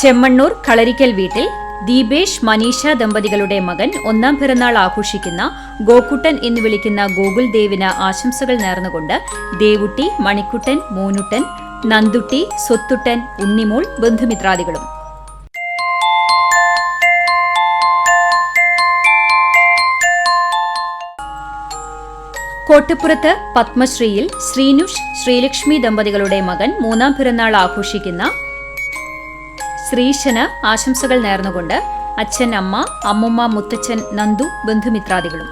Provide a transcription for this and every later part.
ചെമ്മണ്ണൂർ കളരിക്കൽ വീട്ടിൽ ദീപേഷ് മനീഷ ദമ്പതികളുടെ മകൻ ഒന്നാം പിറന്നാൾ ആഘോഷിക്കുന്ന ഗോക്കുട്ടൻ എന്ന് വിളിക്കുന്ന ഗോകുൽ ദേവിന് ആശംസകൾ നേർന്നുകൊണ്ട് ദേവുട്ടി, മണിക്കുട്ടൻ, മൂന്നുട്ടൻ, നന്ദുട്ടി, സ്വത്തുട്ടൻ, ഉണ്ണിമോൾ, ബന്ധുമിത്രാദികളും. കോട്ടപ്പുറത്ത് പത്മശ്രീയിൽ ശ്രീനുഷ്, ശ്രീലക്ഷ്മി ദമ്പതികളുടെ മകൻ മൂന്നാം പിറന്നാൾ ആഘോഷിക്കുന്ന ശ്രീശന് ആശംസകൾ നേർന്നുകൊണ്ട് അച്ഛൻ, അമ്മ, അമ്മുമ്മ, മുത്തച്ഛൻ, നന്ദു, ബന്ധുമിത്രാദികളും.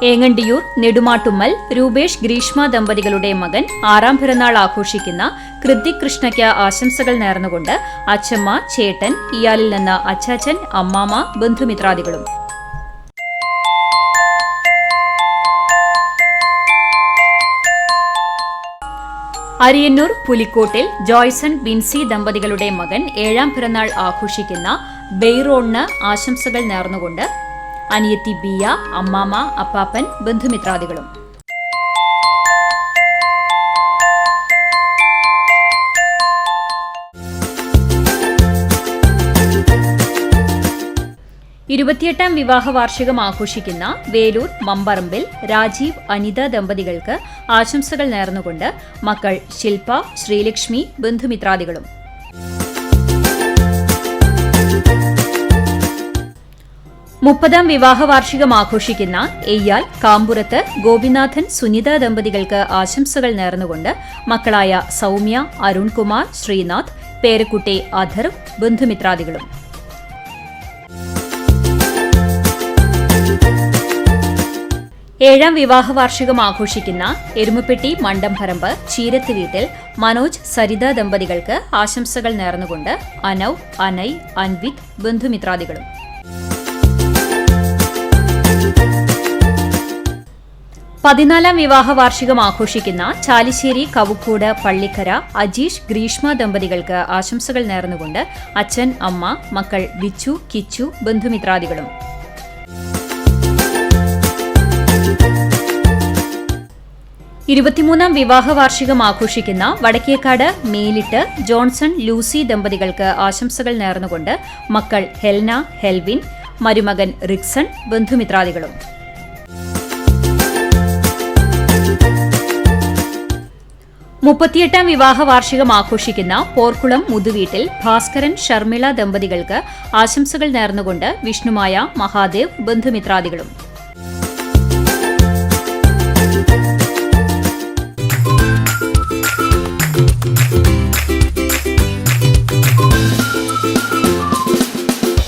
ഏങ്ങണ്ടിയൂർ നെടുമാട്ടുമ്മൽ രൂപേഷ്, ഗ്രീഷ്മ ദമ്പതികളുടെ മകൻ ആറാം പിറന്നാൾ ആഘോഷിക്കുന്ന കൃതിക് കൃഷ്ണയ്ക്ക് ആശംസകൾ നേർന്നുകൊണ്ട് അച്ഛമ്മ, ചേട്ടൻ, ഇയാളിൽ നിന്ന് അച്ചാച്ചൻ, അമ്മാമ, ബന്ധുമിത്രാദികളും. അരിയന്നൂർ പുലിക്കോട്ടിൽ ജോയ്സൺ, ബിൻസി ദമ്പതികളുടെ മകൻ ഏഴാം പിറന്നാൾ ആഘോഷിക്കുന്ന ബെയ്റോണിന് ആശംസകൾ നേർന്നുകൊണ്ട് അനിയത്തി ബിയ, അമ്മാമ, അപ്പാപ്പൻ, ബന്ധുമിത്രാദികളും. ഇരുപത്തിയെട്ടാം വിവാഹ വാർഷികം ആഘോഷിക്കുന്ന വേലൂർ മമ്പറമ്പിൽ രാജീവ്, അനിത ദമ്പതികൾക്ക് ആശംസകൾ നേർന്നുകൊണ്ട് മക്കൾ ശില്പ, ശ്രീലക്ഷ്മി, ബന്ധുമിത്രാദികളും. മുപ്പതാം വിവാഹ വാർഷികം ആഘോഷിക്കുന്ന എയ്യാൽ കാമ്പുറത്ത് ഗോപിനാഥൻ, സുനിത ദമ്പതികൾക്ക് ആശംസകൾ നേർന്നുകൊണ്ട് മക്കളായ സൗമ്യ, അരുൺകുമാർ, ശ്രീനാഥ്, പേരക്കുട്ടി അധർ, ബന്ധുമിത്രാദികളും. ഏഴാം വിവാഹ വാർഷികം ആഘോഷിക്കുന്ന എരുമപ്പെട്ടി മണ്ടംപറമ്പ് ചീരത്ത് വീട്ടിൽ മനോജ്, സരിത ദമ്പതികൾക്ക് ആശംസകൾ നേർന്നുകൊണ്ട് അനവ്, അനൈ, അൻവിത്, ബന്ധുമിത്രാദികളും. പതിനാലാം വിവാഹ വാർഷികം ആഘോഷിക്കുന്ന ചാലിശ്ശേരി കവുക്കോട് പള്ളിക്കര അജീഷ്, ഗ്രീഷ്മ ദമ്പതികൾക്ക് ആശംസകൾ നേർന്നുകൊണ്ട് അച്ഛൻ, അമ്മ, മക്കൾ വിച്ചു, കിച്ചു, ബന്ധുമിത്രാദികളും. ഇരുപത്തിമൂന്നാം വിവാഹ വാർഷികം ആഘോഷിക്കുന്ന വടക്കേക്കാട് മേലിട്ട് ജോൺസൺ, ലൂസി ദമ്പതികൾക്ക് ആശംസകൾ നേർന്നുകൊണ്ട് മക്കൾ ഹെൽന, ഹെൽവിൻ, മരുമകൻ റിക്സൺ, ബന്ധുമിത്രാദികളും. മുപ്പത്തിയെട്ടാം വിവാഹ വാർഷികം ആഘോഷിക്കുന്ന പോർക്കുളം മുതുവീട്ടിൽ ഭാസ്കരൻ, ഷർമിള ദമ്പതികൾക്ക് ആശംസകൾ നേർന്നുകൊണ്ട് വിഷ്ണുമായ, മഹാദേവ്, ബന്ധുമിത്രാദികളും.